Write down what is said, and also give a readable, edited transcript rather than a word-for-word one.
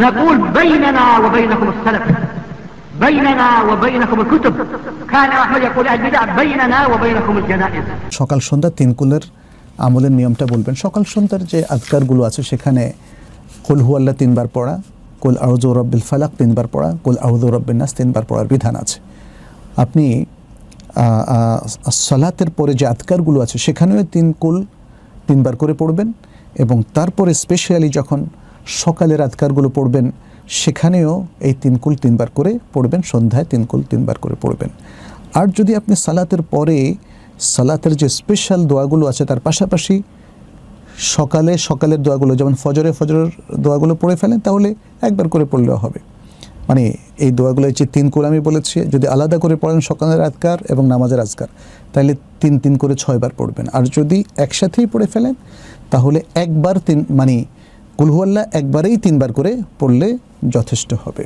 نقول بيننا وبينكم السلف بيننا وبينكم الكتب كان أحمد يقول البدع بيننا وبينكم الجنائز সকাল সন্ধ্যা তিন কুলের আমলের নিয়মটা বলবেন। সকাল সন্ধ্যার যে আজকারগুলো আছে সেখানে কুল হুয়াল্লাহ তিনবার পড়া, কুল আউযু রাব্বিল ফালাক তিনবার পড়া, কুল আউযু রাব্বিন নাস তিনবার পড়ার বিধান আছে। আপনি সালাতের পরে যে আজকারগুলো আছে সেখানেও তিন কুল তিনবার করে পড়বেন এবং তারপরে স্পেশালি যখন সকালের আজকারগুলো পড়বেন সেখানেও এই তিন কুল তিনবার করে পড়বেন, সন্ধ্যায় তিন কুল তিনবার করে পড়বেন। আর যদি আপনি সালাতের পরে সালাতের যে স্পেশাল দোয়াগুলো আছে তার পাশাপাশি সকালের দোয়াগুলো যেমন ফজরের দোয়াগুলো পড়ে ফেলেন তাহলে একবার করে পড়লেও হবে। মানে এই দোয়াগুলো যে তিন কুল আমি বলেছি যদি আলাদা করে পড়েন সকালের আজকার এবং নামাজের আজকার তাহলে তিন করে 6 বার পড়বেন। আর যদি একসাথেই পড়ে ফেলেন তাহলে একবার কুল হুয়াল্লাহ একবারেই 3 বার করে পড়লে যথেষ্ট হবে।